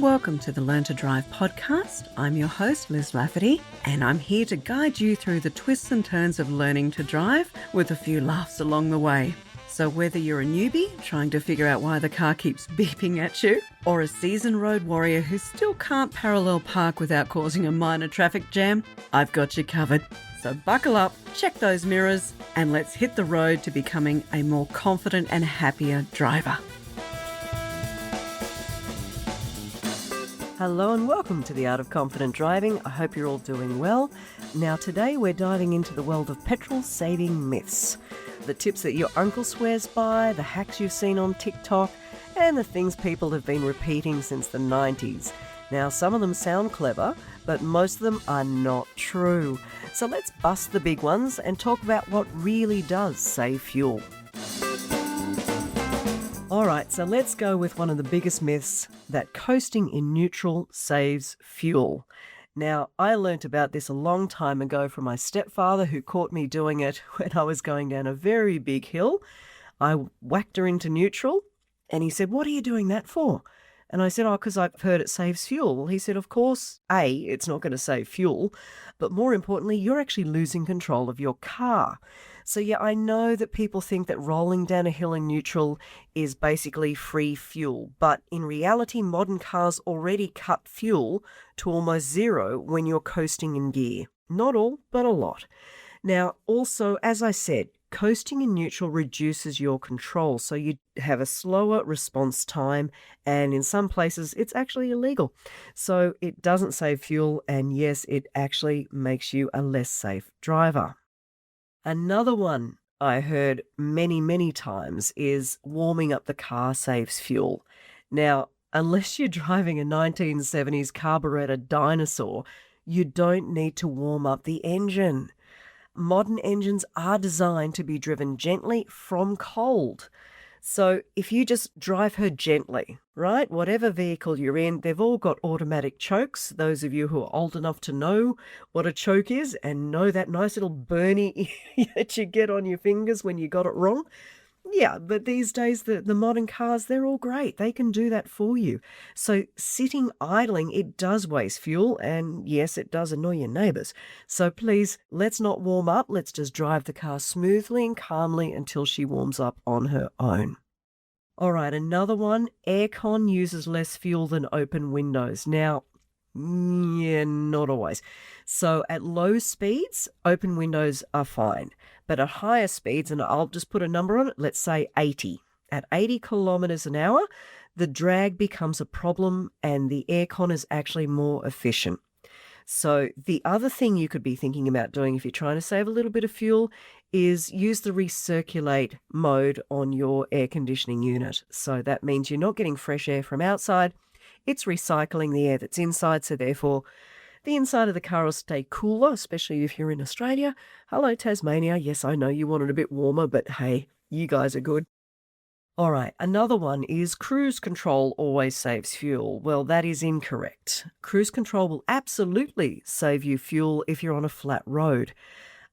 Welcome to the Learn to Drive podcast. I'm your host, Liz Lafferty, and I'm here to guide you through the twists and turns of learning to drive with a few laughs along the way. So whether you're a newbie trying to figure out why the car keeps beeping at you, or a seasoned road warrior who still can't parallel park without causing a minor traffic jam, I've got you covered. So buckle up, check those mirrors, and let's hit the road to becoming a more confident and happier driver. Hello and welcome to the Art of Confident Driving. I hope you're all doing well. Now today we're diving into the world of petrol saving myths. The tips that your uncle swears by, the hacks you've seen on TikTok, and the things people have been repeating since the 90s. Now some of them sound clever, but most of them are not true. So let's bust the big ones and talk about what really does save fuel. Alright, so let's go with one of the biggest myths, that coasting in neutral saves fuel. Now, I learnt about this a long time ago from my stepfather, who caught me doing it when I was going down a very big hill. I whacked her into neutral, and he said, "What are you doing that for?" And I said, "Oh, because I've heard it saves fuel." Well, he said, "Of course, A, it's not going to save fuel, but more importantly, you're actually losing control of your car." So yeah, I know that people think that rolling down a hill in neutral is basically free fuel, but in reality, modern cars already cut fuel to almost zero when you're coasting in gear. Not all, but a lot. Now, also, as I said, coasting in neutral reduces your control, so you have a slower response time, and in some places it's actually illegal. So it doesn't save fuel, and yes, it actually makes you a less safe driver. Another one I heard many times is warming up the car saves fuel. Now, unless you're driving a 1970s carburetor dinosaur, you don't need to warm up the engine. Modern engines are designed to be driven gently from cold. So if you just drive her gently, right, whatever vehicle you're in, they've all got automatic chokes. Those of you who are old enough to know what a choke is and know that nice little burny that you get on your fingers when you got it wrong. Yeah, but these days, the modern cars, they're all great. They can do that for you. So sitting idling, it does waste fuel, and yes, it does annoy your neighbours. So please, let's not warm up. Let's just drive the car smoothly and calmly until she warms up on her own. All right, another one, aircon uses less fuel than open windows. Now, yeah, not always. So at low speeds, open windows are fine. But at higher speeds, and I'll just put a number on it, let's say 80. At 80 kilometres an hour, the drag becomes a problem and the aircon is actually more efficient. So the other thing you could be thinking about doing if you're trying to save a little bit of fuel is use the recirculate mode on your air conditioning unit. So that means you're not getting fresh air from outside, it's recycling the air that's inside, so therefore the inside of the car will stay cooler, especially if you're in Australia. Hello, Tasmania. Yes, I know you want it a bit warmer, but hey, you guys are good. All right, another one is cruise control always saves fuel. Well, that is incorrect. Cruise control will absolutely save you fuel if you're on a flat road.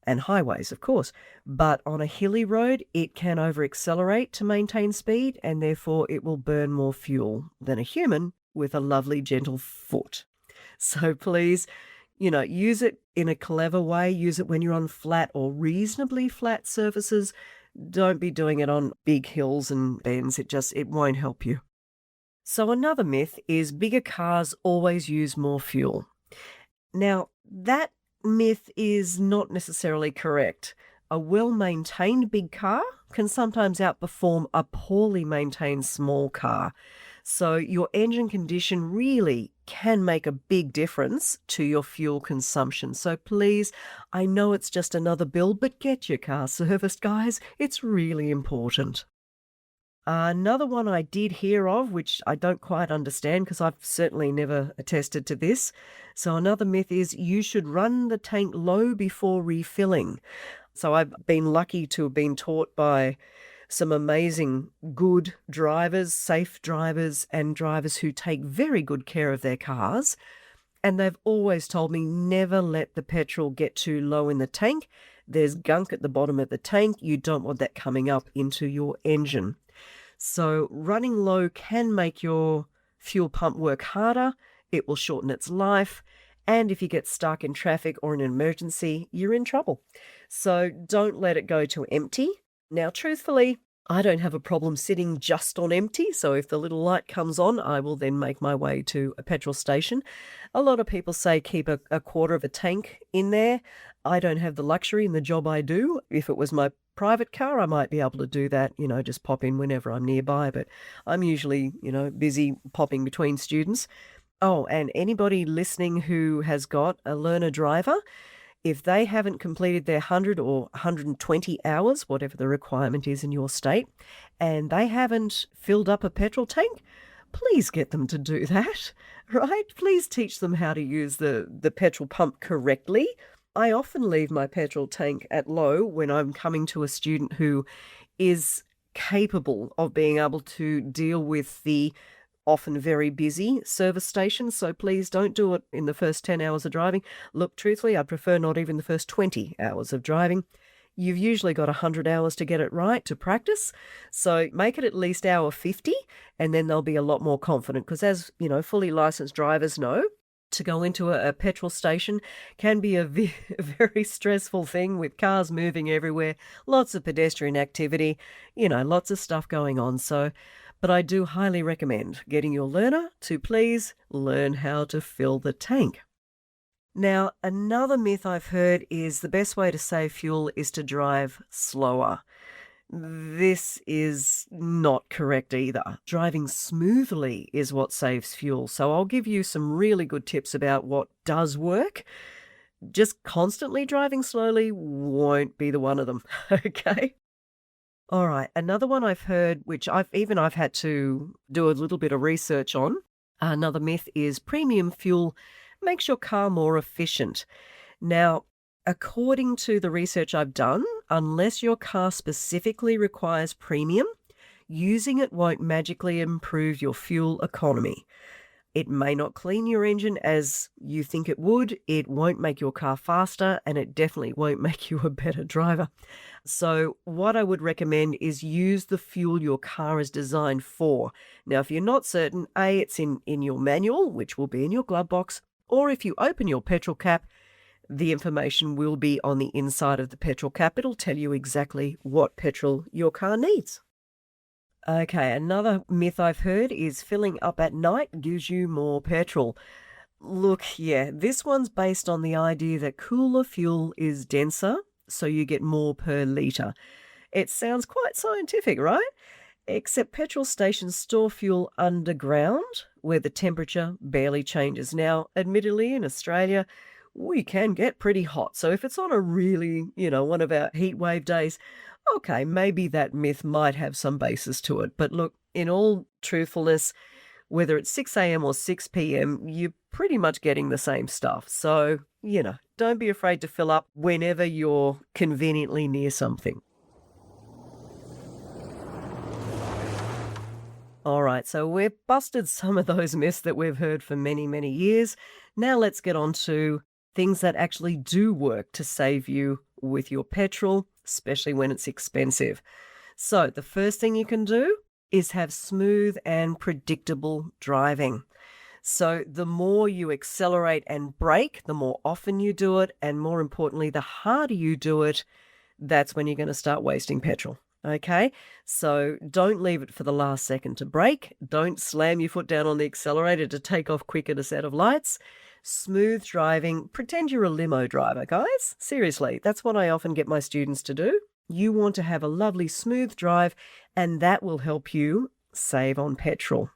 And highways, of course. But on a hilly road, it can over-accelerate to maintain speed, and therefore it will burn more fuel than a human with a lovely, gentle foot. So please, use it in a clever way. Use it when you're on flat or reasonably flat surfaces. Don't be doing it on big hills and bends. It won't help you. So another myth is bigger cars always use more fuel. Now, that myth is not necessarily correct. A well-maintained big car can sometimes outperform a poorly maintained small car. So your engine condition really can make a big difference to your fuel consumption. So please, I know it's just another bill, but get your car serviced, guys. It's really important. Another one I did hear of, which I don't quite understand because I've certainly never attested to this. So another myth is you should run the tank low before refilling. So I've been lucky to have been taught by some amazing good drivers, safe drivers, and drivers who take very good care of their cars. And they've always told me never let the petrol get too low in the tank. There's gunk at the bottom of the tank. You don't want that coming up into your engine. So running low can make your fuel pump work harder, it will shorten its life, and if you get stuck in traffic or in an emergency, you're in trouble. So don't let it go to empty. Now, truthfully, I don't have a problem sitting just on empty, so if the little light comes on, I will then make my way to a petrol station. A lot of people say keep a quarter of a tank in there. I don't have the luxury in the job I do. If it was my private car, I might be able to do that, just pop in whenever I'm nearby, but I'm usually, busy popping between students. Oh, and anybody listening who has got a learner driver, if they haven't completed their 100 or 120 hours, whatever the requirement is in your state, and they haven't filled up a petrol tank, please get them to do that, right? Please teach them how to use the petrol pump correctly. I often leave my petrol tank at low when I'm coming to a student who is capable of being able to deal with the often very busy service stations, so please don't do it in the first 10 hours of driving. Look, truthfully, I'd prefer not even the first 20 hours of driving. You've usually got 100 hours to get it right, to practice, so make it at least hour 50, and then they'll be a lot more confident, because as, fully licensed drivers know, to go into a petrol station can be a very stressful thing with cars moving everywhere, lots of pedestrian activity, lots of stuff going on, but I do highly recommend getting your learner to please learn how to fill the tank. Now, another myth I've heard is the best way to save fuel is to drive slower. This is not correct either. Driving smoothly is what saves fuel. So I'll give you some really good tips about what does work. Just constantly driving slowly won't be the one of them, okay? All right, another one I've heard, which I've had to do a little bit of research on, another myth is premium fuel makes your car more efficient. Now, according to the research I've done, unless your car specifically requires premium, using it won't magically improve your fuel economy. It may not clean your engine as you think it would, it won't make your car faster, and it definitely won't make you a better driver. So what I would recommend is use the fuel your car is designed for. Now, if you're not certain, A, it's in your manual, which will be in your glove box, or if you open your petrol cap, the information will be on the inside of the petrol cap. It'll tell you exactly what petrol your car needs. Okay, another myth I've heard is filling up at night gives you more petrol. Look, yeah, this one's based on the idea that cooler fuel is denser, so you get more per litre. It sounds quite scientific, right? Except petrol stations store fuel underground, where the temperature barely changes. Now, admittedly, in Australia, we can get pretty hot. So if it's on a really, one of our heat wave days, okay, maybe that myth might have some basis to it. But look, in all truthfulness, whether it's 6 a.m. or 6 p.m., you're pretty much getting the same stuff. So, don't be afraid to fill up whenever you're conveniently near something. All right, so we've busted some of those myths that we've heard for many, many years. Now let's get on to things that actually do work to save you with your petrol, especially when it's expensive. So the first thing you can do is have smooth and predictable driving. So the more you accelerate and brake, the more often you do it, and more importantly, the harder you do it, that's when you're going to start wasting petrol. Okay, so don't leave it for the last second to brake. Don't slam your foot down on the accelerator to take off quick at a set of lights. Smooth driving. Pretend you're a limo driver, guys. Seriously, that's what I often get my students to do. You want to have a lovely smooth drive, and that will help you save on petrol.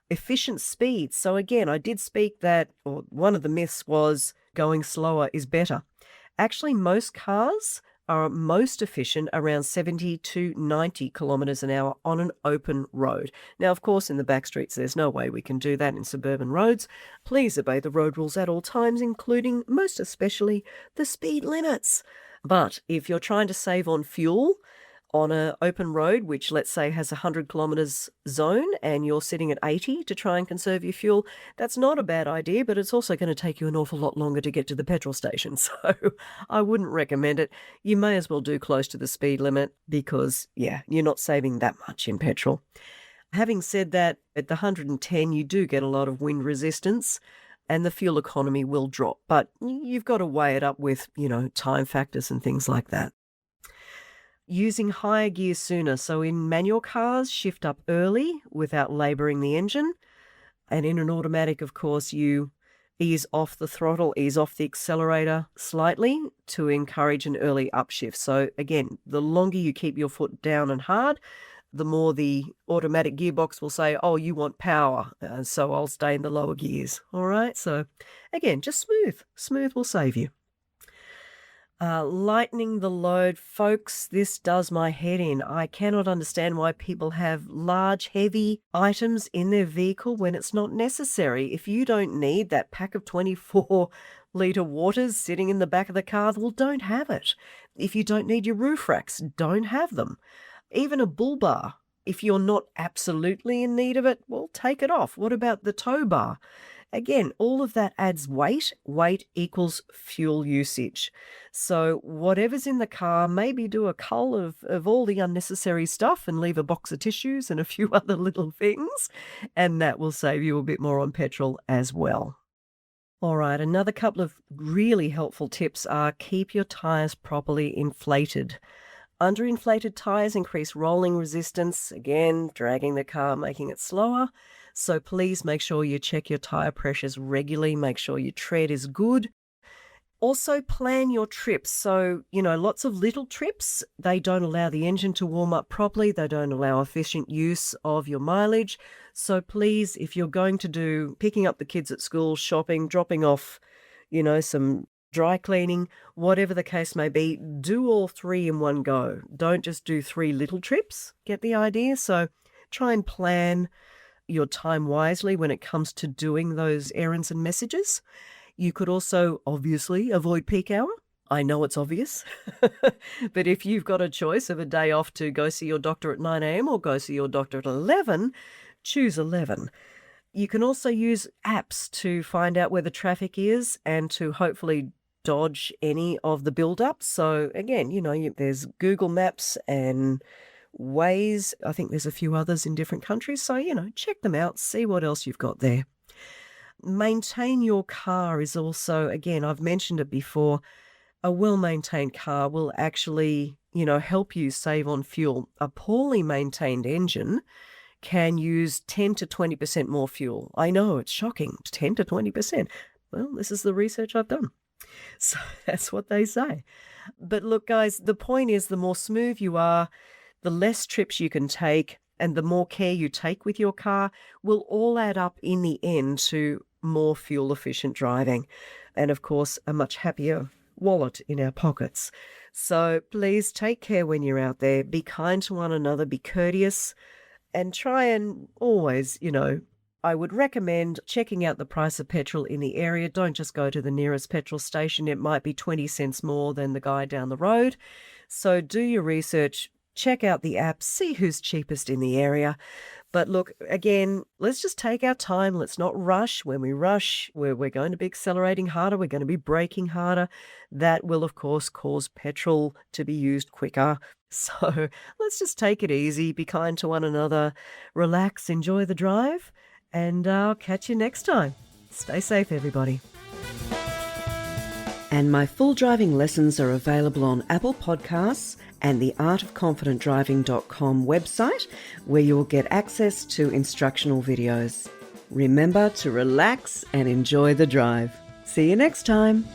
Efficient speed. So again, I did speak that, or one of the myths was going slower is better. Actually, most cars are most efficient around 70 to 90 kilometres an hour on an open road. Now, of course, in the back streets, there's no way we can do that in suburban roads. Please obey the road rules at all times, including, most especially, the speed limits. But if you're trying to save on fuel on an open road, which let's say has a 100 kilometres zone, and you're sitting at 80 to try and conserve your fuel, that's not a bad idea, but it's also going to take you an awful lot longer to get to the petrol station. So I wouldn't recommend it. You may as well do close to the speed limit because, yeah, you're not saving that much in petrol. Having said that, at the 110, you do get a lot of wind resistance and the fuel economy will drop. But you've got to weigh it up with, time factors and things like that. Using higher gear sooner. So in manual cars, shift up early without labouring the engine. And in an automatic, of course, you ease off the throttle, ease off the accelerator slightly to encourage an early upshift. So again, the longer you keep your foot down and hard, the more the automatic gearbox will say, oh, you want power, so I'll stay in the lower gears. All right, so again, just smooth. Smooth will save you. Lightening the load. Folks, this does my head in. I cannot understand why people have large, heavy items in their vehicle when it's not necessary. If you don't need that pack of 24-litre waters sitting in the back of the car, well, don't have it. If you don't need your roof racks, don't have them. Even a bull bar, if you're not absolutely in need of it, well, take it off. What about the tow bar? Again, all of that adds weight. Weight equals fuel usage. So whatever's in the car, maybe do a cull of all the unnecessary stuff and leave a box of tissues and a few other little things, and that will save you a bit more on petrol as well. All right, another couple of really helpful tips are keep your tyres properly inflated. Underinflated tyres increase rolling resistance, again, dragging the car, making it slower. So please make sure you check your tyre pressures regularly. Make sure your tread is good. Also plan your trips. So, lots of little trips, they don't allow the engine to warm up properly. They don't allow efficient use of your mileage. So please, if you're going to do picking up the kids at school, shopping, dropping off, some dry cleaning, whatever the case may be, do all three in one go. Don't just do 3 little trips. Get the idea? So try and plan your time wisely when it comes to doing those errands and messages. You could also obviously avoid peak hour. I know it's obvious, but if you've got a choice of a day off to go see your doctor at 9 a.m. or go see your doctor at 11, choose 11. You can also use apps to find out where the traffic is and to hopefully dodge any of the build-up. So again, there's Google Maps and Waze. I think there's a few others in different countries. So, check them out, see what else you've got there. Maintain your car is also, again, I've mentioned it before, a well-maintained car will actually, help you save on fuel. A poorly maintained engine can use 10 to 20% more fuel. I know, it's shocking, 10 to 20%. Well, this is the research I've done. So that's what they say. But look, guys, the point is the more smooth you are, the less trips you can take, and the more care you take with your car will all add up in the end to more fuel-efficient driving. And of course, a much happier wallet in our pockets. So please take care when you're out there. Be kind to one another, be courteous, and try and always, I would recommend checking out the price of petrol in the area. Don't just go to the nearest petrol station. It might be 20 cents more than the guy down the road. So do your research. Check out the app, see who's cheapest in the area. But look, again, let's just take our time. Let's not rush. When we rush, we're going to be accelerating harder. We're going to be braking harder. That will, of course, cause petrol to be used quicker. So let's just take it easy, be kind to one another, relax, enjoy the drive, and I'll catch you next time. Stay safe, everybody. And my full driving lessons are available on Apple Podcasts and the artofconfidentdriving.com website, where you'll get access to instructional videos. Remember to relax and enjoy the drive. See you next time.